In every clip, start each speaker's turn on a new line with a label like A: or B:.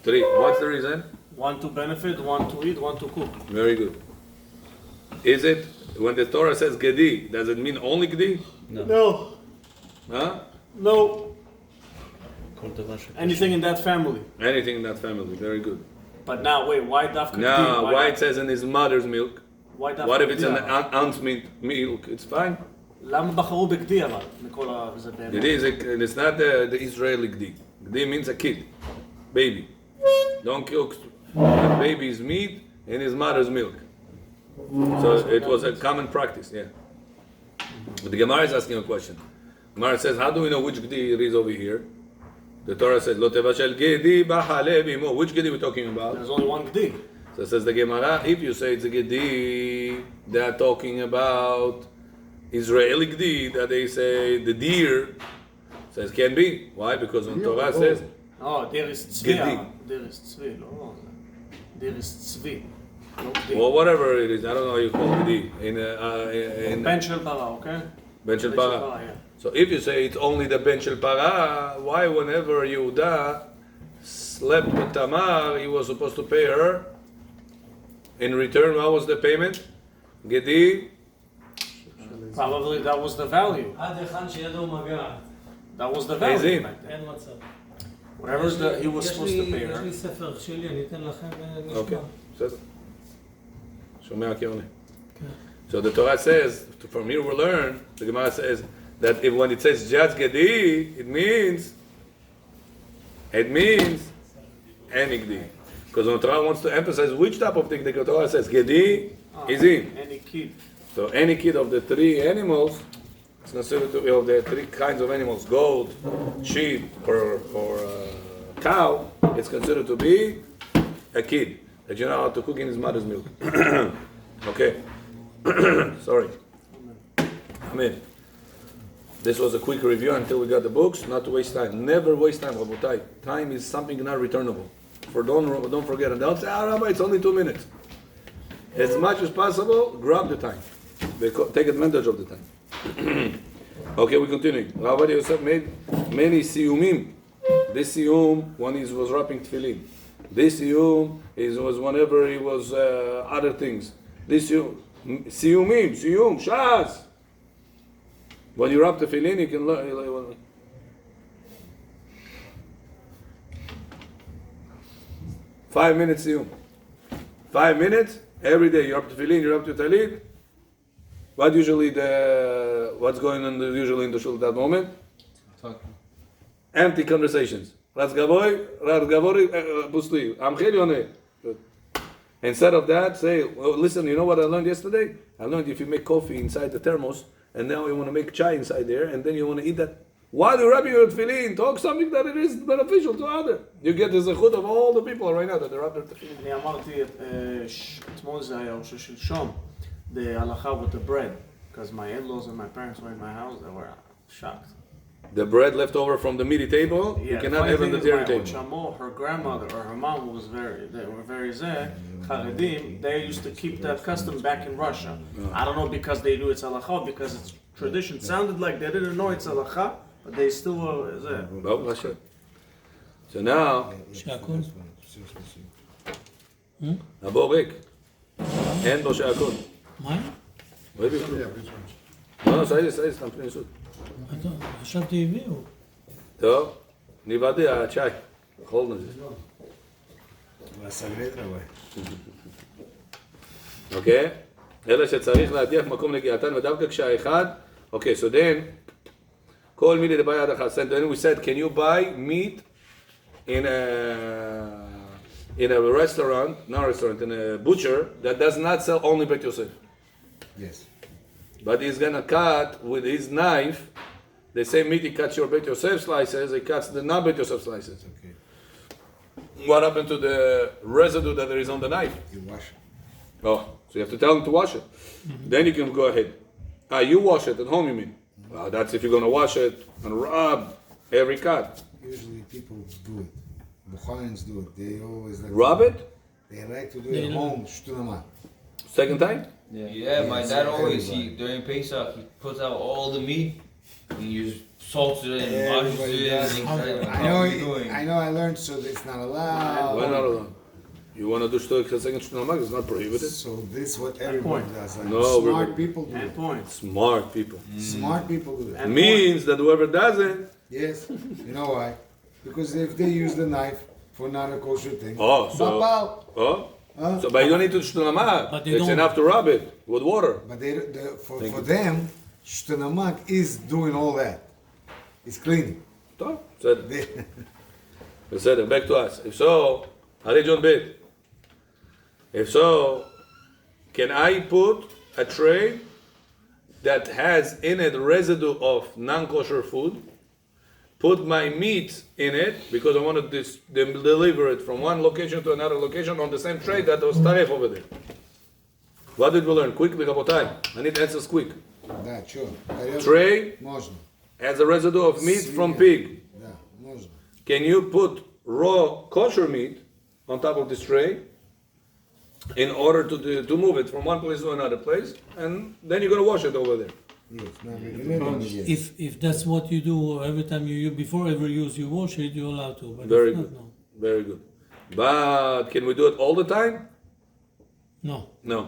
A: 3. What's the reason?
B: One to benefit, one to eat, one to cook.
A: Very good. Is it, when the Torah says Gedi, does it mean only Gedi?
B: No.
A: Huh?
B: No. Anything in that family.
A: Anything in that family. Very good.
B: But now, wait, why dafka?
A: Now, why it says in his mother's milk? What if it's an ounce milk? It's fine.
B: למה בחרו בגדי אבל? מכל זה באמת.
A: Gedi it's not the Israeli Gedi. Gedi means a kid. Baby. Don't cook a baby's meat in his mother's milk. So it was a common practice, yeah. But the Gemara is asking a question. Gemara says, how do we know which Gedi it is over here? The Torah says, Lo tevashel Gedi b'chalev imo. Which Gedi we're talking about?
B: There's only one Gedi.
A: So it says the Gemara, if you say it's a Gedi, they're talking about Israeli Gedi, that they say the deer. Says can be. Why? Because when Torah says,
B: Oh, there is tzvi. There is tzvi. No, there is tzvi.
A: Well, whatever it is, I don't know how you call Gedi. In
B: Ben shel para, okay?
A: Ben shel para.
B: Yeah.
A: So if you say it's only the Ben shel para, why whenever Yehuda slept with Tamar, he was supposed to pay her? In return, what was the payment? Gedi?
B: Probably that was the value. That was the value back then. Whatever he was supposed to pay her.
A: Okay. So the Torah says, from here we learn, the Gemara says, that if when it says just Gedi, it means any Gedi. Because when Torah wants to emphasize which type of thing, the Torah says Gedi is in.
B: Any kid.
A: So any kid of the 3 animals, it's considered to be of the 3 kinds of animals, goat, sheep, or cow, it's considered to be a kid that you know how to cook in his mother's milk. Okay. Sorry. Amen. This was a quick review until we got the books, not to waste time. Never waste time, Rabotai. Time is something not returnable. Don't forget it. Don't say, Rabbi, it's only 2 minutes. As much as possible, grab the time. Take advantage of the time. Okay, we continue. Rabbi Yosef made many siyumim. This siyum, when he was wrapping tefillin. This siyum was whenever he was other things. This siyum, shaz. When you wrap the tefillin, you can learn. 5 minutes siyum. 5 minutes every day. You wrap the tefillin, you wrap the talit. What's going on usually in the shul at that moment?
C: Talking.
A: Empty conversations. Instead of that, say, well, listen, you know what I learned yesterday? I learned if you make coffee inside the thermos, and now you want to make chai inside there, and then you want to eat that. While you're wrapping your tefillin, talk something that it is beneficial to others. You get the zechut of all the people right now that they wrap their tefillin.
B: אני אמרתי, אתמול זה היה, או ששלשום, the halacha with the bread, because my in-laws and my parents were in my house, they were shocked.
A: The bread left over from the meaty table, you cannot have on the dairy table.
B: Shamo, her grandmother or her mom was they were very Charedim, they used to keep that custom back in Russia. I don't know because they knew it's halacha, because it's tradition. Sounded like they didn't know it's halacha, but they still were zeh.
A: So now, הבור ריק. אין בו שעקון.
D: מה?
A: לא, סעיד, סתם פני יסוד.
D: חשבתי הביאו.
A: טוב, ניוודא, הצ'אי. אכולנו את זה. אוקיי? אלא שצריך להדיח מקום לגיעתן, ודווקא כשהאחד, אוקיי, so then, כל מיני דבעי עד אחד. Then we said, can you buy meat in a restaurant, in a butcher, that does not sell only Bet Yosef?
C: Yes.
A: But he's gonna cut with his knife, the same meat he cuts your Bet Yosef slices, he cuts the non-Bet Yosef slices.
C: Okay.
A: What happened to the residue that there is on the knife?
C: You wash it.
A: Oh, so you have to tell him to wash it. Then you can go ahead. You wash it at home, you mean? Well, that's if you're gonna wash it and rub every cut.
C: Usually people do it. Bukharians do it. They always like
A: Rub it?
C: They like to do it at home. Shtunama.
A: Second time?
E: Yeah, my dad always, during Pesach, he puts out all the meat and he just salts it and washes
C: Everybody
E: it.
C: does.
E: And
C: I know I learned so that it's not allowed.
A: Why not alone? You want to do shtoik second shtunamak? It's not prohibited.
C: So this is what everyone does. Like
A: No,
C: smart
A: we're-
C: people do
B: And
C: it.
B: points.
A: Smart people.
C: Smart people do that.
A: Means that whoever doesn't,
C: Yes. You know why? Because if they use the knife for not a kosher thing,
A: oh, so,
C: Babal.
A: oh,
C: Huh?
A: so, but you don't need to shtunamak.
D: But they
A: It's
D: don't-
A: enough to rub it with water.
C: But for them, shtenamak is doing all that. It's cleaning.
A: טוב, בסדר.
C: They-
A: בסדר, back to us. If so, הרי John bit. If so, can I put a tray that has in it residue of non-kosher food, put my meat in it, because I want to deliver it from one location to another location on the same tray that was taref over there? What did we learn? Quickly, Rabotai. I need answers quick.
C: Да, чё?
A: Tray
C: Можно.
A: has a residue of meat from pig.
C: Да, можно.
A: Can you put raw kosher meat on top of this tray in order to move it from one place to another place, and then you're going to wash it over there?
C: Yes, not really.
D: If that's what you do every time you before every use you wash it, you're allowed to. But
A: Very
D: if not,
A: good. Very good. But can we do it all the time?
D: no.
A: No.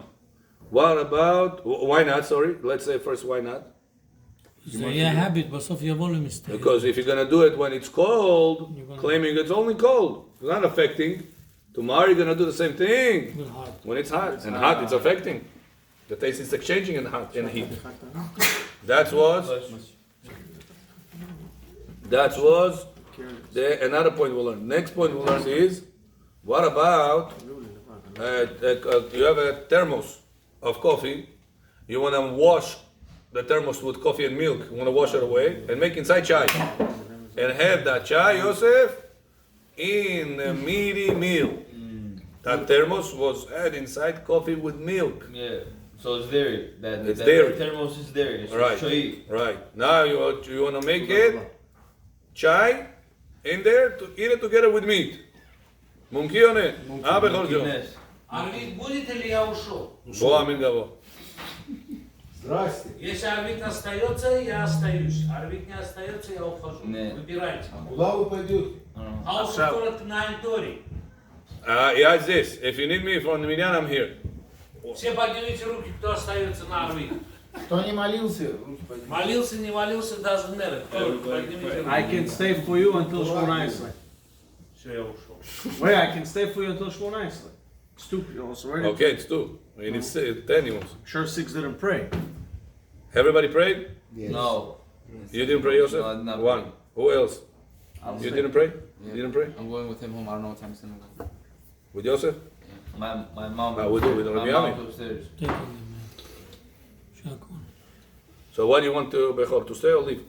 A: What about, why not, sorry? Let's say first, why not?
D: זה יהיה habit, בסוף יבוא למסתכל.
A: Because if you're going to do it when it's cold,
D: You're gonna-
A: claiming it's only cold, it's not affecting. Tomorrow you're going to do the same thing.
D: With heart.
A: When it's hot, and hot, it's affecting. The taste is exchanging in hot in heat. That was another point we learned. Next point we learned is, what about you have a thermos of coffee, you want to wash the thermos with coffee and milk, you want to wash it away and make inside chai, and have that chai, Yosef, in a meaty meal. That thermos was had inside coffee with milk.
E: Yeah. So it's dairy.
A: It's
E: that
A: dairy.
E: thermos is dairy. It's
A: Right,
E: shoi.
A: right. Now you want to make it chai in there to eat it together with meat. Мумки או не? בכל זאת.
E: Guinness.
F: ערבית будет или я ушел?
A: בוא אמין גבוה.
C: Здрасте.
F: Если арбит остается, я остаюсь. Арбит не остается, я ухожу.
E: Не.
F: Выбирайте.
C: Куда вы пойдете?
F: Хаус город на Антори.
A: Yeah, it's this. If you need me from the minyan, I'm here.
F: Все поднимите руки, кто остается на арбит.
C: Кто не молился, руки поднимите.
F: Молился, не молился, doesn't matter. Кто поднимите руки.
B: I can stay for you until 18.
F: Все, я ушел.
B: Wait, I can stay for you until 18. Stupid also, right?
A: Okay, it's two. You need 10 you want.
B: Sure 6 didn't pray.
A: Everybody prayed?
C: Yes.
E: No.
A: You didn't pray, Yosef?
E: No, not
A: One.
E: pray.
A: Who else?
E: I'm
A: You didn't pray?
G: Yeah.
A: You didn't pray?
G: I'm going with him home. I don't know what time he's gonna go.
A: With Yosef?
E: My mom.
A: We do. We don't
E: My
A: have
E: mom's
A: Yami.
E: upstairs.
D: Take it, man. Shakon.
A: So what do you want to Bechor? To stay or leave?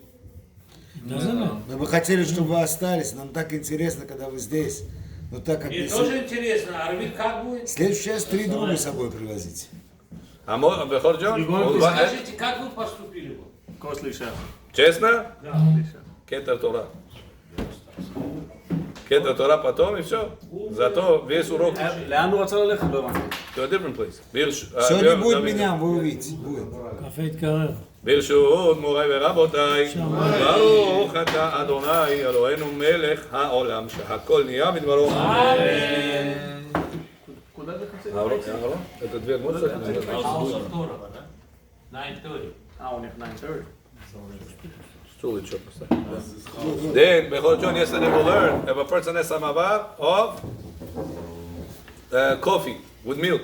D: Doesn't matter.
C: Мы бы хотели, чтобы вы остались. Нам так интересно, когда вы здесь. Но так как
F: Мне
C: вы
F: тоже интересно, арбит как будет?
C: в следующий раз 3 друга с собой привозите.
A: Бechor John?
F: Скажите, как вы поступили бы?
B: Костли шеф.
A: Честно?
F: Да.
A: Кетер Тора. Кетер Тора потом и все. Зато весь урок
B: לאן הוא רצה ללכת? לא הבנתי.
A: to a different place.
C: Сегодня будет меня, вы увидите. Будет.
D: קפה התקרר.
A: ברשות מוריי ורבותיי, ברוך אתה אדוני אלוהינו מלך העולם, שהכל נהיה בדברו.
B: Куда ты хотел?
A: Это дверь можно закрыть?
F: Хаус Тора, да? На Антори.
B: А, у них 9:30.
A: Стул еще поставь. Then, Bechor John, yesterday we learned if a person has samavar of coffee with milk.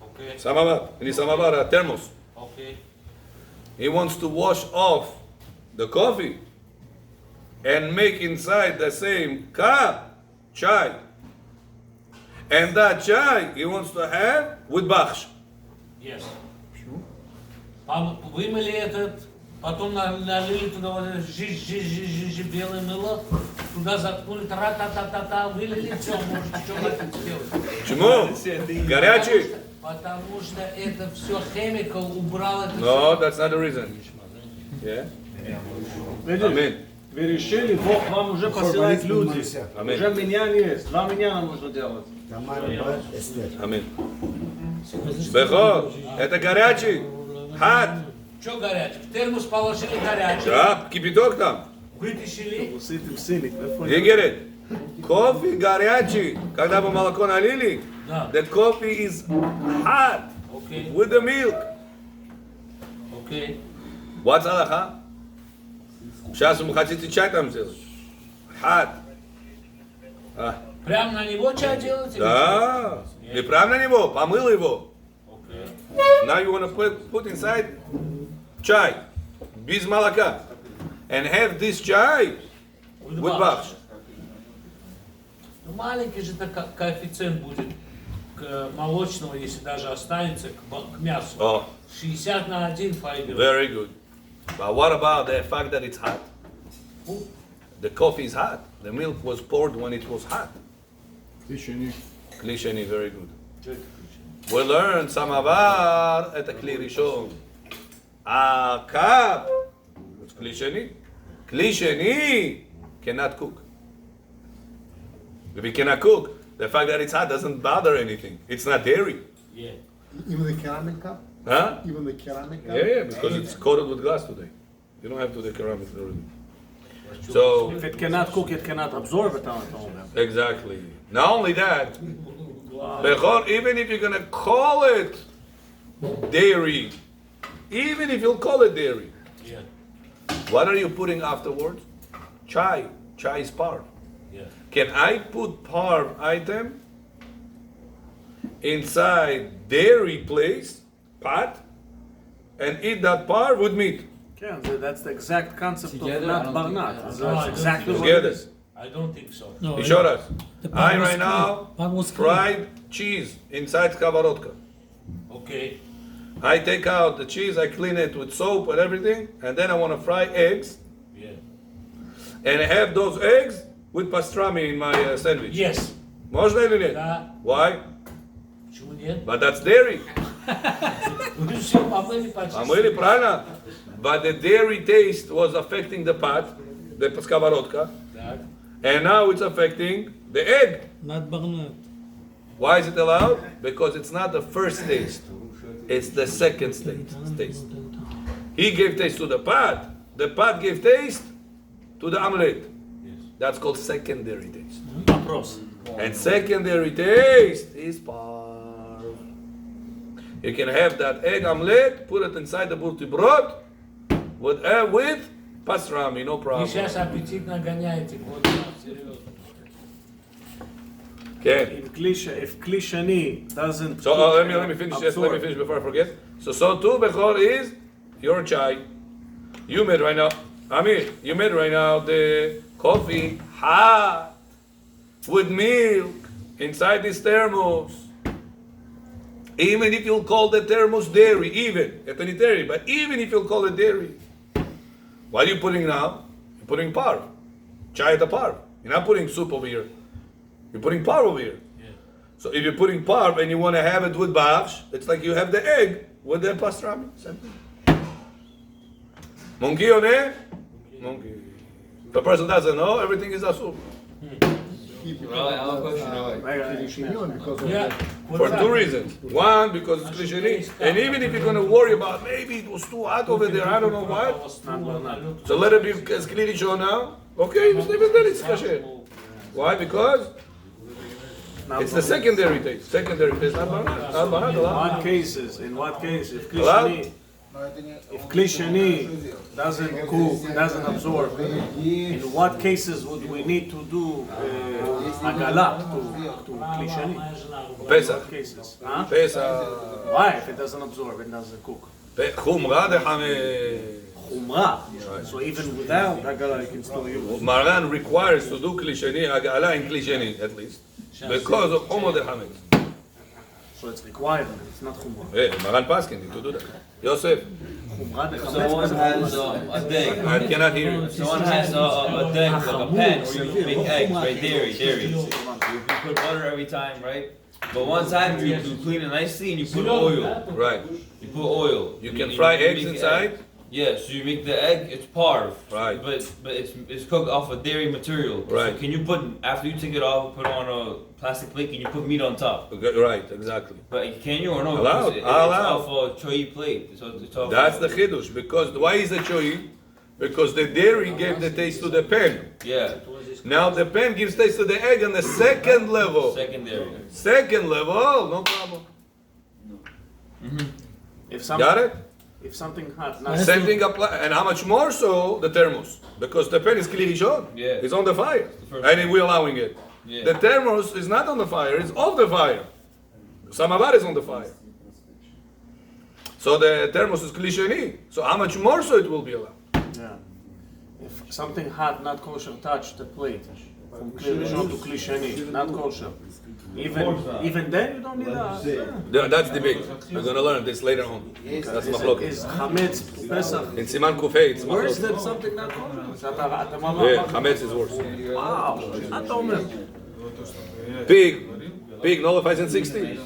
F: Okay,
A: Samavar, in his samavar, a thermos.
F: okay.
A: He wants to wash off the coffee and make inside the same cup chai. And that chai he wants to have with baksh.
F: Yes. Вымыли этот, потом налили туда вот это жи белое мыло, туда заткнули, тра-та-та-та-та, вылили, все, можете что хотите делать.
A: Почему? Горячий?
F: Потому что это все химикал убрал это
A: No, that's not the reason. Yeah?
B: видишь?
A: Amen.
B: Вы решили, Бог вам уже посылает люди.
A: Amen.
B: Уже миньян есть. 2 миньяна нужно делать.
C: Тамара, брат, Эстер.
A: Amen. Бехор, это горячий, hot,
F: Что горячий? В термос положили горячий.
A: Да, кипяток там.
F: Вытащили.
B: עשיתם סינית, איפה
A: You get it? Coffee горячий. Когда бы молоко налили,
F: Да.
A: the coffee is hot
F: Окей.
A: with the milk.
F: Окей.
A: What's алаха? Сейчас вы хотите чай там сделать? Hot.
F: Прям на него чай делать?
A: Да. И прям на него, помыл его.
F: Окей.
A: Now you want to put inside chai, без молока, and have this chai with бахш.
F: Ну, маленький же коэффициент будет к молочному, если даже останется, к мясу.
A: Oh,
F: 60 на 1 пойдет.
A: very good. But what about the fact that it's hot? The coffee is hot. The milk was poured when it was hot. כלי שני, very good. We learned סמבר את הכלי ראשון. הקאפ, it's כלי שני. כלי שני cannot cook. If it cannot cook, the fact that it's hot doesn't bother anything. It's not dairy.
F: Yeah.
H: Even the ceramic cup?
A: Huh?
H: Even the ceramic cup?
A: Yeah, because it's coated with glass today. You don't have to do ceramic already. So,
B: If it cannot cook, it cannot absorb it.
A: exactly. Not only that, Bechor, even if you're gonna call it dairy, even if you'll call it dairy,
F: Yeah.
A: what are you putting afterwards? Chai. Chai is parv.
F: Yeah.
A: Can I put parv item inside dairy place, pot, and eat that parv with meat?
B: Yeah, that's the exact concept
G: Together,
B: of
G: I
B: not
G: don't think-
B: barnat.
G: yeah.
B: That's
F: No, I don't
B: exactly
F: think
B: what it
A: Together.
B: is.
F: I don't think so.
D: No,
A: He showed us.
D: the
A: I
D: pot was
A: right now
D: clean. Pot was clean.
A: fried cheese inside skовородka.
F: Okay.
A: I take out the cheese, I clean it with soap and everything, and then I want to fry eggs,
F: Yeah.
A: and I have those eggs with pastrami in my sandwich.
F: Yes.
A: Можно или нет?
F: Да.
A: Why?
F: Почему нет?
A: But that's dairy.
F: Ну все, помыли почти.
A: Помыли, правильно? But the dairy taste was affecting the pot, the skовородka,
F: Так.
A: and now it's affecting the egg.
D: Not barnat.
A: Why is it allowed? Because it's not the first taste, it's the second taste. He gave taste to the pot gave taste to the omelette. That's called secondary taste.
F: Вопрос.
A: And secondary taste is parv. You can have that egg omelette, put it inside the burti brot with pastrami, no
F: Вы
A: problem.
F: сейчас аппетит нагоняете, вот, серьезно.
A: Okay.
B: If kli shani doesn't.
A: So
B: cook
A: let me
B: and
A: finish. Just let me
B: absorb.
A: finish before I forget. So too bechor is your chai. You made right now. Amir, you made right now the coffee hot with milk inside this thermos. Even if you'll call the thermos dairy, dairy, but even if you'll call it dairy, what are you putting now? You're putting parv. Chai at the parv. You're not putting soup over here. You're putting parv over here.
F: Yeah.
A: So if you're putting parv and you want to have it with bavsh, it's like you have the egg with the pastrami. Same thing. Monkey on it? Monkey. If a person doesn't know, everything is asur.
E: Really, I have a question.
H: Because of
F: Yeah.
H: the
A: For two reasons. One, because it's klisheni. And even if you're going to worry about maybe it was too hot over there, I don't know what. So let it be as clearly shown now. Okay, just leave it there, it's kasher. Why? Because it's the secondary taste. Secondary taste, not banana. Not banana, allowed.
B: In what cases, if
A: Allowed?
B: kli shani doesn't cook, doesn't absorb, in what cases would we need to do agala to kli shani?
A: Pesach.
B: What cases? Huh?
A: Pesach.
B: Why? If it doesn't absorb, it doesn't cook.
A: Chumra de hameh.
B: Umrah. So even without agala, you can still use.
A: Maran requires to do klisheni, agala in klisheni at least, because of Homo de Hametz.
B: So it's required, it's not chumrah.
A: Hey, Maran Paskin need to do that. Yosef,
B: Chumrah de
E: Someone has a dig.
A: I cannot hear you.
E: Someone has a dig, like a pan where you make eggs, right? Dairy. You put butter every time, right? But one time you clean it nicely and you put oil.
A: Right.
E: You put oil.
A: You can fry eggs
E: make the
A: inside.
E: egg. Yeah, so you make the egg, it's parv.
A: Right.
E: But it's cooked off of dairy material.
A: Right.
E: So can you put, after you take it off, put it on a plastic plate, can you put meat on top?
A: Okay, right, exactly.
E: But can you or no?
A: Allowed,
E: Because
A: allowed.
E: It's off a choi plate. So it's off
A: That's the chidush. Because why is it choy? Because the dairy gave the taste to the pen.
E: Yeah,
A: Now the pen gives taste to the egg on the second level.
E: secondary.
A: Second level, no problem.
B: If something,
A: Got it?
B: if something hot, not
A: Same thing apply, and how much more so the thermos? Because the pen is clearly shown.
E: Yeah.
A: It's on the fire,
E: first
A: and we're allowing it.
E: Yeah.
A: The thermos is not on the fire; it's off the fire. Samavar is on the fire. So the thermos is klisheni. So how much more so it will be allowed?
B: Yeah. If something hot, not kosher, touch the plate from kli rishon to kli sheni, not kosher. Even then you don't need a.
A: That's debate. We're gonna learn this later on. That's machloket.
B: Is chametz pesach?
A: In Siman Kufay, it's
B: Worse
A: machloket.
B: than something not kosher.
A: Yeah, chametz is worse.
B: Wow. Atomer.
A: Pig nullifies in 60.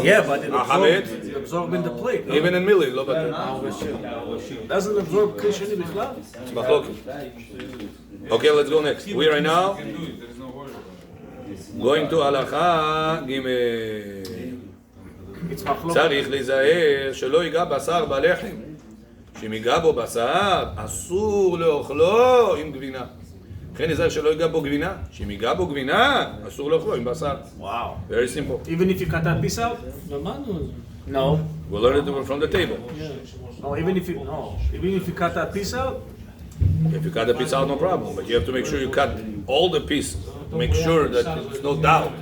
B: Yeah, but it
A: Chametz,
B: it absorbs in the plate. No?
A: even in milli, lo batel.
B: Doesn't absorb kli sheni bichlal.
A: It's machloket. Okay, let's go next. We right now going to הלכה ג'
B: It's machloket.
A: צריך להיזהר שלא ייגע בשר בלחם. שאם ייגע בו בשר, אסור לאוכלו עם גבינה. לכן נזהר שלא ייגע בו גבינה. שאם ייגע בו גבינה, אסור לאוכלו עם בשר.
B: Wow.
A: Very simple.
B: Even if you cut that piece out?
D: למדנו את זה.
B: No.
A: We'll learn it from the table.
B: No, even if you cut that piece out,
A: If you cut the piece out, no problem. But you have to make sure you cut all the pieces. Make sure that there's no doubt.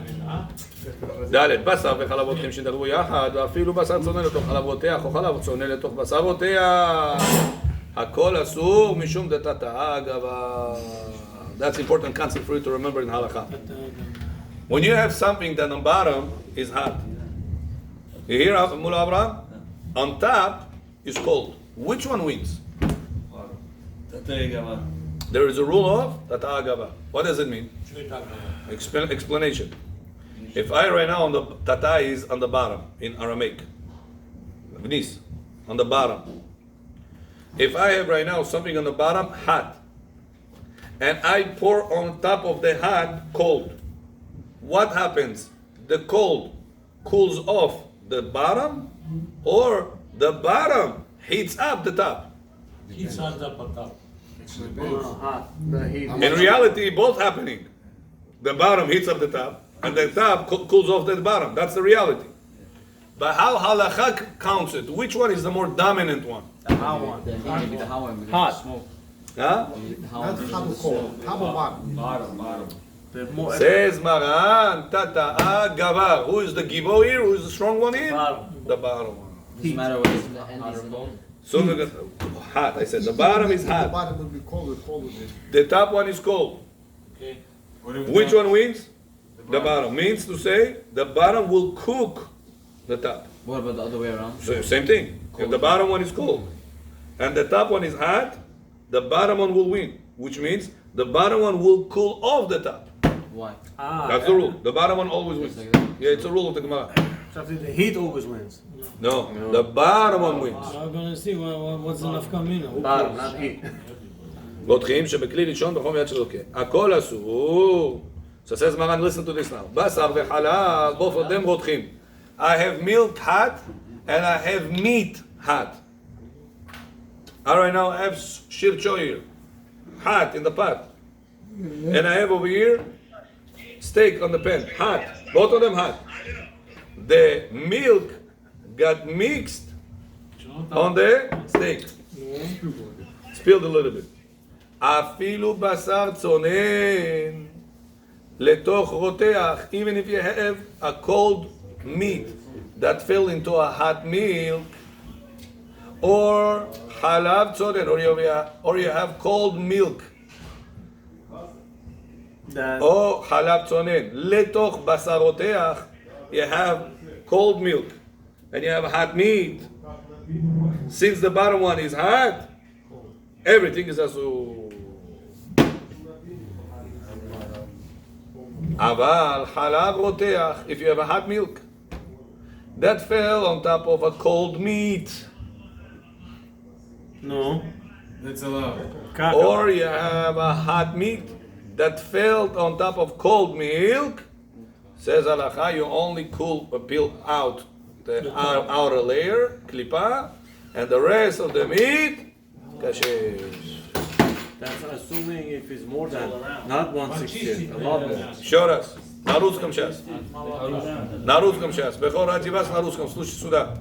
A: ד' בשר וחלבותיהם שנדרו יחד, ואפילו בשר צונן לתוך חלבותיה, או חלב צונן לתוך בשרותיה. הכל אסור משום דתתאה גבה. That's an important concept for you to remember in halakha. When you have something that on bottom is hot, you hear Mula Abraham? On top is cold. Which one wins? There is a rule of tata'ah gava. What does it mean? Explanation. If I right now on the tata is on the bottom in Aramaic, vnis, on the bottom. If I have right now something on the bottom hot, and I pour on top of the hot cold, what happens? The cold cools off the bottom, or the bottom heats up the top.
F: It's on the top.
B: hot, the heat.
A: In reality, both happening. The bottom heats up the top, and the top cools off the bottom. That's the reality. But how halakha counts it? Which one is the more dominant one?
B: The hot one.
G: The heat would be the hot one because
B: Hot.
G: of smoke.
A: Huh?
G: The hot
H: Not
G: one because
H: how
G: of
H: cold, how bottom.
B: The more
A: Says Maran, Tata'a Gavar. Who is the gibo here? Who is the strong one here?
B: bottom.
A: The bottom one.
G: doesn't matter what is in the end is in the
A: So we're gonna- hot. I said the bottom is
H: The
A: hot.
H: bottom will be colder, colder.
A: The top one is cold.
F: Okay.
A: Which one wins? The bottom. Means to say the bottom will cook the top.
G: What about the other way around?
A: So same thing. If the bottom one is cold and the top one is hot, the bottom one will win. Which means the bottom one will cool off the top.
G: Why?
A: That's the rule. The bottom one always wins.
G: Like that?
A: Yeah, it's a rule of the Gemara.
B: So the heat always wins.
A: No, the bottom one wins.
D: We're gonna see what's the nafkamina.
B: Bottom, not heat.
A: בוטחים שבכלי ראשון בחום יד של לוקה. הכל אסור. So says Maran, listen to this now. בשר וחלב, both of them רותחים. I have milk hot and I have meat hot. I right now have shircho here, hot in the pot. And I have over here steak on the pan, hot. Both of them hot. The milk got mixed on the steak. Spilled a little bit. אפילו בשר צונן לתוך רותח, even if you have a cold meat that fell into a hot milk, or חלב צונן, or you have cold milk,
B: That
A: או חלב צונן לתוך בשר רותח, you have cold milk, and you have hot meat. Since the bottom one is hot, everything is אסור. אבל חלב רותח, if you have a hot milk, that fell on top of a cold meat,
B: no.
E: That's allowed.
A: or you have a hot meat that fell on top of cold milk, Says halacha, you only peel out the outer layer, klipa, and the rest of the meat, kashesh.
I: That's assuming if it's more than, not 160, a lot more.
A: Еще раз. На русском сейчас. На русском сейчас. Бехор ради вас на русском. Слушайте сюда.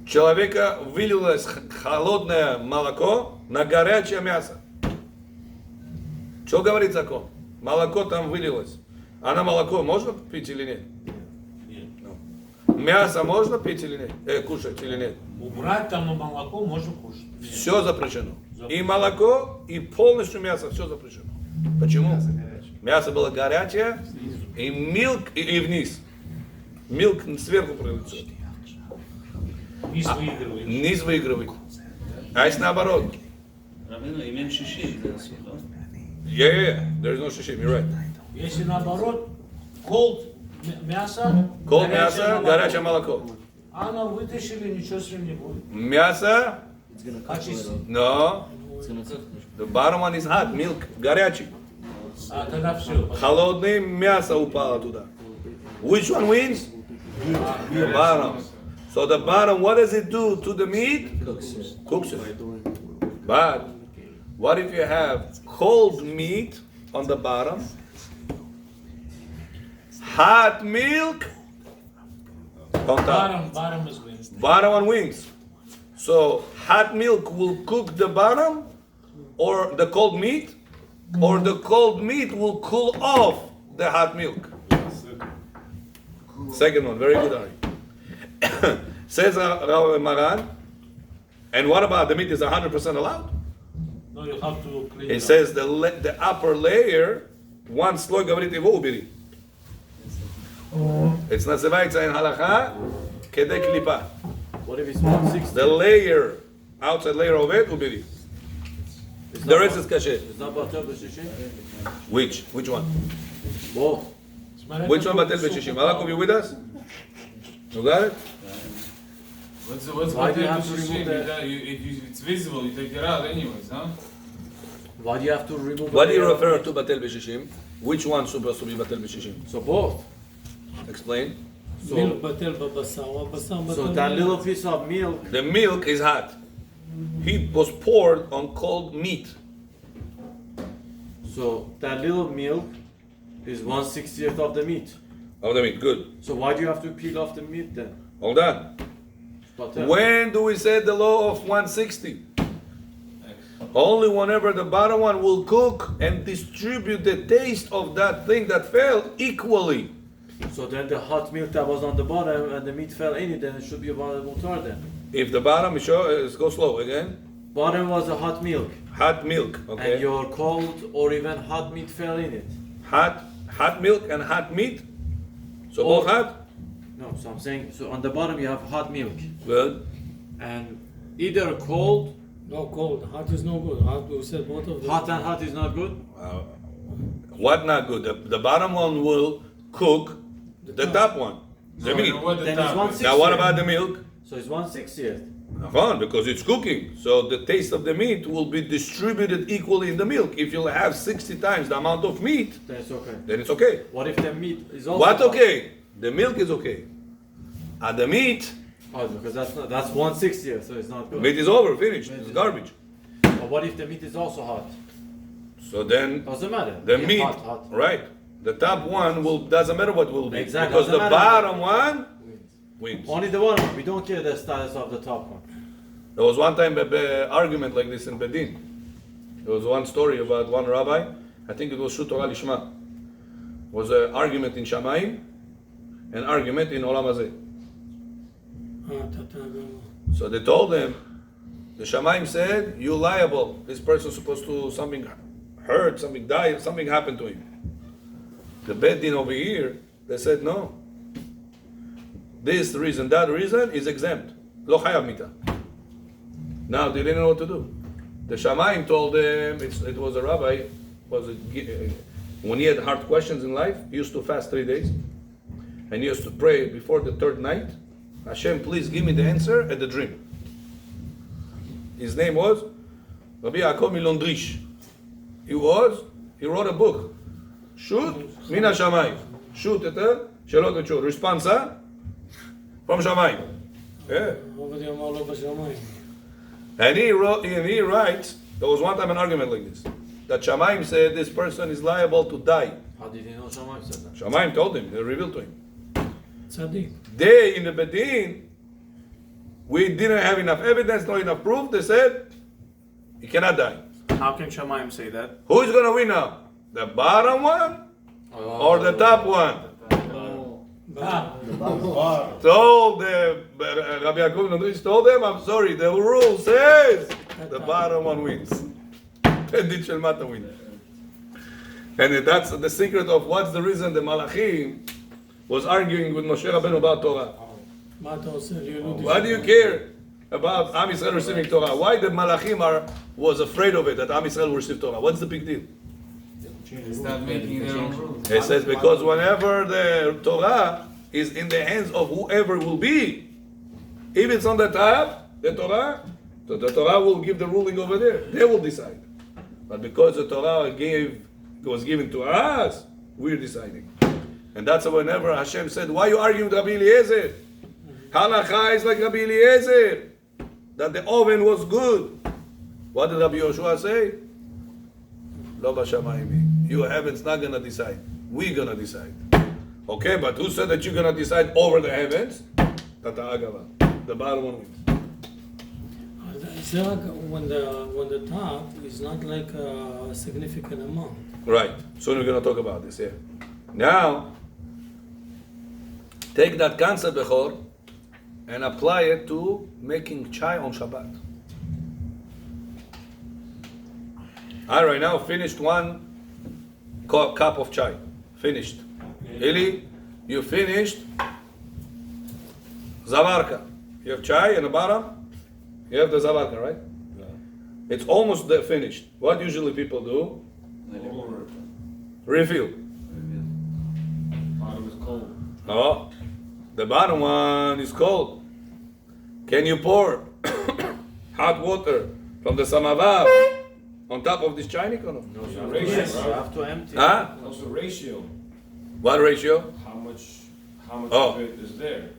A: Человека вылилось холодное молоко на горячее мясо. Что говорит закон? Молоко там вылилось. А на молоко можно пить или нет? Мясо можно пить или нет? Кушать или нет?
F: Убрать там молоко можно кушать.
A: Все запрещено. И молоко, и полностью мясо, все запрещено. Почему? Мясо было горячее, и милк, и вниз. Милк сверху прилетит.
F: Низ выигрывает.
A: Низ выигрывает. А если наоборот? Yeah, there's no shishim, you're right.
F: Если наоборот, cold мясо,
A: Cold мясо, горячее молоко.
F: А оно вытащили, ничего с ним не будет.
A: Мясо,
F: Очистить.
A: no. The bottom one is hot, milk, горячий.
F: А тогда все.
A: Холодное мясо упало туда. Which one wins? The bottom. So the bottom, what does it do to the meat? Cooks it. But what if you have cold meat on the bottom, hot milk on top?
F: Bottom is wins.
A: Bottom one wins. So hot milk will cook the bottom, or the cold meat, or the cold meat will cool off the hot milk. Second one, very good, Ari. Says Rav Maran, and what about the meat is 100% allowed?
F: No, you have to clean
A: It
F: it
A: says the upper layer, one слой говорит его убери. It's называется in halacha kedei klipa.
I: What if it's 160?
A: The layer, outside layer of it, ubiri. The rest is kasher.
I: It's not batel b'shishim?
A: Which one?
I: Both.
F: up.
A: Which one batel b'shishim? Malak, you with us? You got it?
J: What's
I: Why do you
J: batel
I: have to remove
J: b'shishim?
I: that?
J: If it's visible, you take it out anyways, huh?
I: Why do you have to remove
A: What do
I: the
A: you
I: layer of
A: refer
I: meat?
A: to batel b'shishim? Which one supposed to be batel b'shishim?
I: So both.
A: Explain.
D: milk בטל בבשר, או הבשר בטל
I: So that little piece of milk,
A: The milk is hot. He was poured on cold meat.
I: so that little milk is 1/60th of the meat.
A: Of the meat, good.
I: So why do you have to peel off the meat then?
A: Hold on.
I: Batel.
A: When do we say the law of 160? Only whenever the bottom one will cook and distribute the taste of that thing that fell equally.
I: So then the hot milk that was on the bottom and the meat fell in it, then it should be about mutar then.
A: If the bottom, go slow again.
I: Bottom was a hot milk,
A: Hot milk, okay.
I: and your cold or even hot meat fell in it.
A: Hot milk and hot meat. So
I: Oh.
A: both hot.
I: No, so I'm saying, so on the bottom you have hot milk,
A: Good.
I: and either cold,
D: No, cold. Hot is no good. Hot, we said both of them.
I: hot and hot is not good.
A: What not good? The bottom one will cook the top one. The meat.
I: Then it's 1/60th.
A: Now what about the milk?
I: So it's 1/60th.
A: Because it's cooking. So the taste of the meat will be distributed equally in the milk. If you'll have 60 times the amount of meat,
I: Then it's okay.
A: then it's okay.
I: What if the meat is also
A: What
I: hot?
A: okay? The milk is okay. And the meat
I: Oh, because that's 1/60th, so it's not good.
A: is over, finished. It's garbage.
I: But what if the meat is also hot?
A: So then
I: Doesn't matter.
A: the
I: Yeah,
A: meat,
I: hot.
A: right? The top one doesn't matter what will be.
I: Exactly.
A: Because the
I: Doesn't matter.
A: bottom one wins.
I: Only the bottom. We don't care the status of the top one.
A: There was one time an argument like this in Bedin. There was one story about one rabbi. I think it was Shu Torah Lishma. Was an argument in Shamayim, an argument in Olam Hazeh. So they told him, the Shamayim said, "You liable. This person's supposed to something hurt, something died, something happened to him." The Beit Din over here, they said no. This reason, that reason is exempt. Lo chayav mita. Now they didn't know what to do. The Shamayim told them, it was a rabbi, when he had hard questions in life, he used to fast 3 days, and he used to pray before the third night, Hashem, please give me the answer at the dream. His name was Rabbi Yaakov Milondrish. He wrote a book, shoot, מן השמיים. shoot יותר, שלא תשור. response, from שמיים. Yeah.
D: עובדיה אמר לו בשמיים.
A: And he writes, there was one time an argument like this, that Shamayim said this person is liable to die.
I: How did he know Shammai said that?
A: Shamayim told him, they revealed to him.
D: צדיק.
A: They, in the Bedin, we didn't have enough evidence, not enough proof, they said, he cannot die.
B: How can Shamayim say that?
A: Who is going to win now? The bottom one or the top one? Told them, Rabbi Yaakov Nodrich told them, I'm sorry, the rule says the bottom one wins. And Din Shel Mata wins. And that's the secret of what's the reason the Malachim was arguing with Moshe Rabbeinu about Torah.
D: מה אתה עושה? ליהודי.
A: Why do you care about Am Yisrael receiving Torah? Why the Malachim was afraid of it, that Am Yisrael will receive Torah? What's the big deal?
J: Stop making their own rules.
A: It says because whenever the Torah is in the hands of whoever will be, if it's on the top, the Torah will give the ruling over there. They will decide. But because the Torah was given to us, we're deciding. And that's whenever Hashem said, why are you arguing with Rabbi Eliezer? Halacha is like Rabbi Eliezer, that the oven was good. What did Rabbi Yoshua say? Lo b'shamayim. Your heaven's not going to decide. We're going to decide. Okay, but who said that you're going to decide over the heavens? Tata Agava. The bottom one wins.
D: זה רק when the top is not like a significant amount.
A: Right. Soon we're going to talk about this, yeah. Now, take that concept, Bechor, and apply it to making chai on Shabbat. I right now finished one cup of chai. Finished. Eli, you finished Zavarka. You have chai in the bottom, you have the Zavarka, right?
J: Yeah.
A: It's almost finished. What usually people do? Refill.
J: Bottom is cold.
A: Oh, the bottom one is cold. Can you pour hot water from the samovar on top of this chainik or no?
J: No, it's a
I: Yes,
J: ratio,
I: you
J: bro.
I: have to empty.
A: Huh?
J: It's also a ratio.
A: What ratio?
J: How much
A: Oh.
J: of it is there?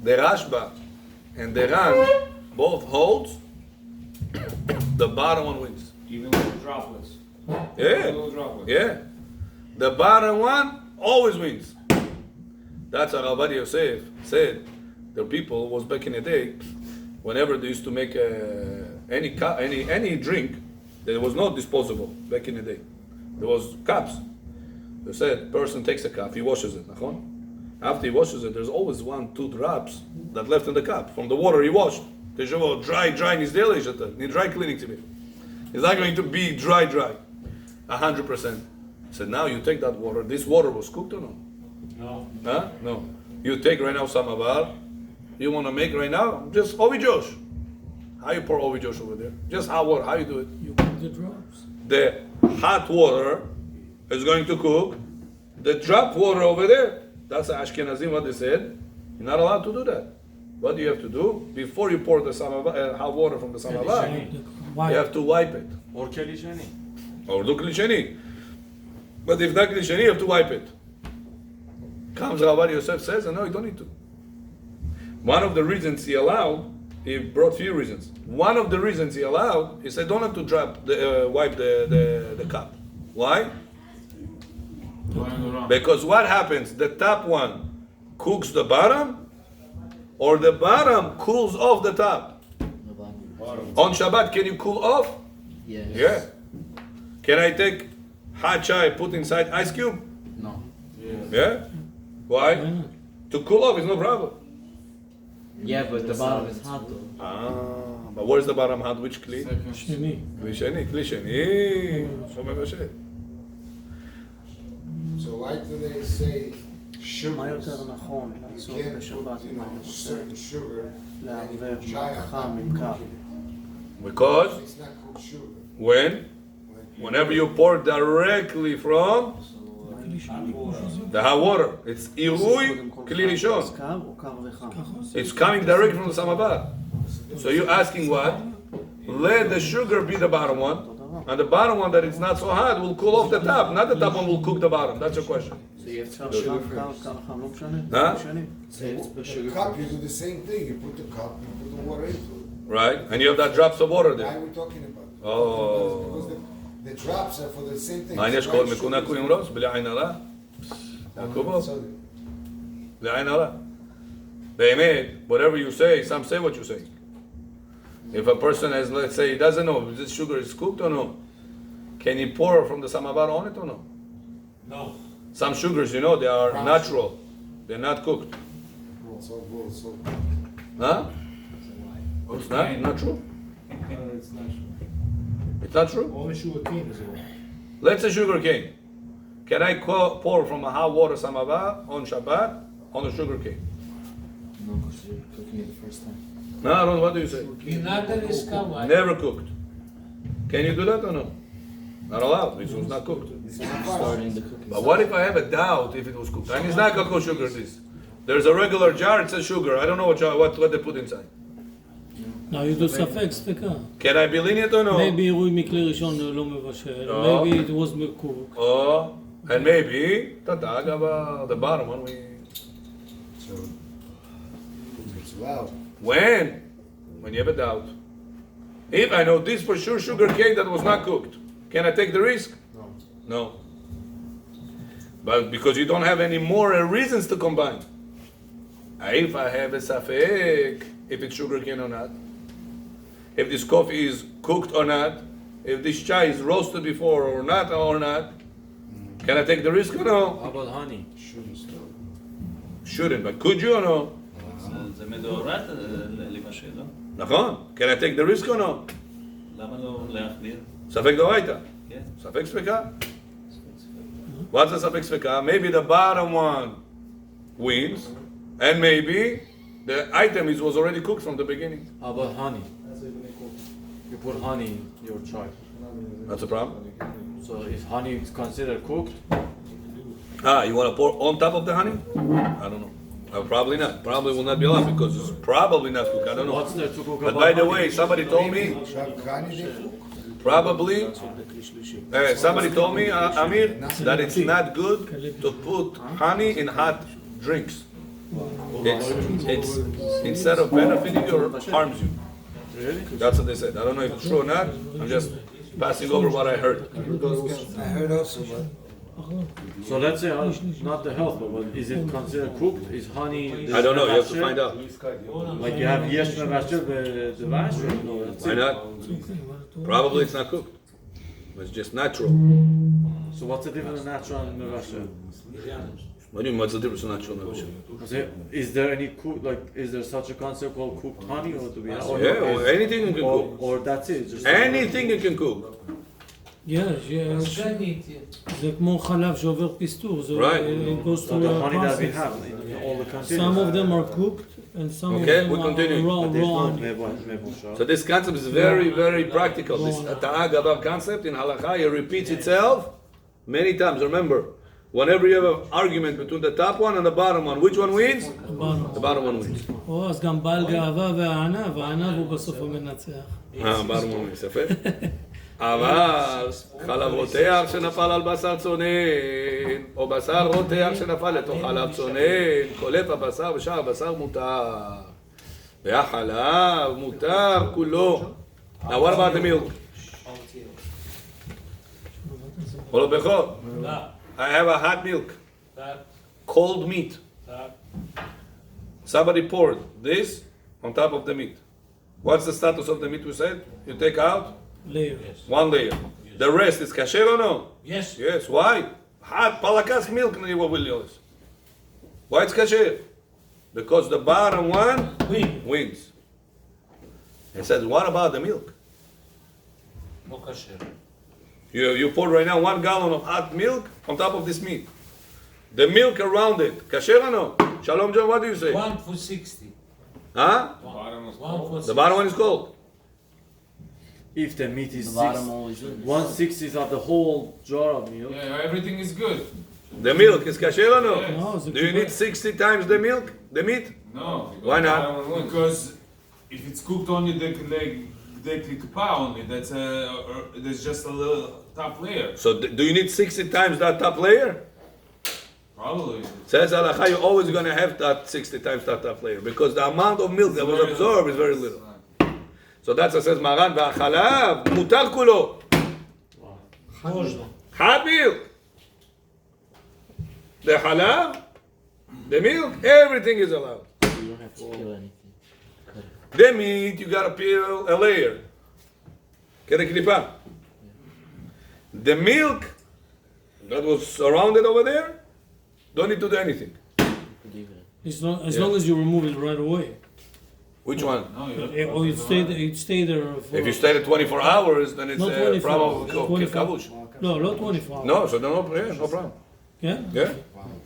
A: The Rashba and the Ran both holds. The bottom one wins.
J: Even little droplets.
A: Yeah,
J: Little droplets.
A: yeah. The bottom one always wins. That's how Rabbi Yosef said. The people was back in the day, whenever they used to make any drink, there was no disposable back in the day. There was cups. They said, person takes a cup, he washes it. Nachon? After he washes it, there's always 1-2 drops that left in the cup from the water he washed. They show dry in his daily. Need dry cleaning to be. It's not going to be dry. 100%. He said, now you take that water. This water was cooked or no?
F: No.
A: Huh? No. You take right now samavar. You want to make right now just Ovi Josh. How you pour Ovi Josh over there? Just hot water. How you do it?
D: You put the drops.
A: The hot water is going to cook the drop water over there. That's Ashkenazim what they said. You're not allowed to do that. What do you have to do? Before you pour the samavar, hot water from the samavar, you have to wipe it.
I: Or keli sheni.
A: Or do kli sheni. But if not kli sheni, you have to wipe it. Comes Rabbi Yosef says, no, you don't need to. One of the reasons he allowed, he brought few reasons. One of the reasons he allowed, he said, don't have to wipe the cup. Why? Because what happens? The top one cooks the bottom, or the bottom cools off the top. On Shabbat, can you cool off?
G: Yes.
A: Yeah. Can I take hot chai, put inside ice cube?
G: No.
A: Yeah. Why? To cool off is no problem.
G: Yeah, but the bottom is hot though.
A: But where's the bottom hot? Which kli?
D: שני.
A: Kli sheni. Kli sheni. Shomer Moshe.
C: So why do they say
B: מה
C: sugar?
B: יותר נכון
C: You
B: לעשות
C: can't
B: בשבת
C: put,
B: אם אני רוצה
C: certain sugar
B: לערבב
C: chai on
B: חם
C: top
B: עם קר?
A: Because
C: It's not called sugar.
A: whenever you pour directly from the hot water, it's irui kli
B: אז
A: rishon.
B: קר או קר וחם?
A: It's coming directly from the samavar. So you're asking what? Let the sugar be the bottom one, And the bottom one that it's not so hot will cool off the top. Not the top one will cook the bottom. That's your question.
I: So you have to sugar
A: Huh?
C: The cup, you do the same thing. You put the cup, you put the water into it.
A: Right? And you have that drops of water
C: Why
A: there.
C: are we talking about?
A: Oh.
C: Because the drops are for the same thing.
A: מעניין שכל מקונקו עם ראש, בלי עין הרע. יעקובו, בלי עין הרע. באמת, whatever you say, some say what you say. If a person has, let's say, he doesn't know if this sugar is cooked or no, can he pour from the samovar on it or no?
F: No.
A: Some sugars, you know, they are natural. They're not cooked. Huh? It's not true?
H: It's not true.
A: It's not true?
H: Only sugar cane is wrong.
A: Let's say sugar cane. Can I pour from a hot water samovar on Shabbat on the sugar cane?
I: No, because you're cooking it the first time.
A: No, Aaron, what do you say?
F: Another is covered.
A: Never cooked. Can you do that or no? Not allowed. This was not cooked.
G: Starting the cooking.
A: But what if I have a doubt if it was cooked? I mean, it's not cocoa sugar. This. There's a regular jar. It says sugar. I don't know what they put inside.
D: Now you do ספק, ספקה.
A: Can I be lenient or no?
D: Maybe עירוי מכלי ראשון לא מבשל.
A: No.
D: Maybe it was cooked.
A: Oh, and maybe the bottom one.
C: So, it's allowed.
A: When you have a doubt. If I know this for sure sugar cane that was not cooked, can I take the risk? No. But because you don't have any more reasons to combine. If I have a safek, if it's sugar cane or not, if this coffee is cooked or not, if this chai is roasted before or not, can I take the risk or no?
I: How about honey?
A: Shouldn't, but could you or no?
E: זה מדאורייתא לבשל, לא?
A: נכון? Can I take the risk or no?
E: למה לא להחמיר?
A: ספק דאורייתא.
E: כן.
A: ספק ספקה. What's the ספק ספקה? Maybe the bottom one wins, and maybe the item was already cooked from the beginning.
I: How about honey? You put honey in your chai.
A: That's a problem.
I: So if honey is considered cooked,
A: You want to pour on top of the honey? I don't know. Probably not. Probably will not be allowed because it's probably not cooked. I don't know.
I: what's there to cook
A: But
I: about
A: by the
I: honey?
A: way, somebody told me, probably, somebody told me, Amir, that it's not good to put honey in hot drinks. It's instead of benefiting you, or harms you.
I: Really?
A: That's what they said. I don't know if it's true or not. I'm just passing over what I heard.
C: I heard also, but
I: So let's say not the health, but is it considered cooked? Is honey?
A: I don't know. You have to find out.
I: Like you have yesh mevashel the vash? No, that's
A: Why
I: it.
A: not? Probably it's not cooked. It's just natural.
I: So what's the difference in natural and mevashel?
A: What do you mean? What's the difference in natural and natural?
I: Is there any is there such a concept called cooked honey, or do we have?
A: Or anything you can cook.
I: Or that's it. Just
A: Anything you can cook.
D: יש.
F: סגנית.
D: זה כמו חלב שעובר פסטור. זה
A: Right.
D: it goes
I: So
D: through
I: the
D: a
I: honey that we
D: process.
I: have in all the countries.
D: Some of them are cooked and some
A: Okay,
D: of
A: we
D: them
A: continue.
D: are raw,
I: But there's
D: raw
I: no
D: honey.
I: mevashel.
A: So this concept is very, very practical. This ta'agabav concept in halakha, it repeats itself many times. Remember, whenever you have an argument between the top one and the bottom one, which one wins? The bottom one wins.
D: או, אז גם בעל גאווה והענב, הענב הוא בסוף המנצח.
A: bottom one wins, יפה. אבל חלב רותח שנפל על בשר צונן, או בשר רותח שנפל לתוך חלב צונן, קולף הבשר ושאר הבשר מותר. והחלב מותר כולו. Now what about the milk? Hold bechor. I have a hot milk, cold meat. Somebody poured this on top of the meat. What's the status of the meat we said? You take out
D: layer.
A: one layer. The rest is kasher or no?
F: Yes.
A: Yes. Why? Hot palakas milk. Why it's kasher? Because the bottom one wins. It says, what about the milk?
F: לא כשר.
A: You poured right now 1 gallon of hot milk on top of this meat. The milk around it, kasher or no? Shalom John, what do you say?
F: 1 for 60.
A: Huh?
F: One for
A: The bottom one is cold.
I: If the meat is
G: The bottom always wins.
I: 1/60 of the whole jar of milk.
J: Yeah, everything is good.
A: The milk is kasher or no?
D: No, זה
A: Do you need 60 times the milk, the meat?
J: No.
A: Why not?
J: Because if it's cooked only the leg, the klipa only. There's just a little top layer.
A: So do you need 60 times that top layer?
J: Probably.
A: Says halacha, you're always going to have that 60 times that top layer because the amount of milk that was absorbed is very little. So that's what says Maran, והחלב מותר כולו. Hot milk. The halal, the milk, everything is allowed.
G: You don't have to kill anything.
A: The meat, you gotta peel a layer. כדי קליפה. The milk that was surrounded over there, don't need to do anything.
G: Leave it.
D: As long as you remove it right away.
A: Which one?
J: No, you
D: Or you stay there for...
A: If you stay there 24 hours, then it's
D: Not
A: a
D: 24
A: problem
D: hours,
A: of
D: 24.
A: kavush.
D: No, not 24 hours.
A: No, so no problem.
D: Yeah?
A: Yeah?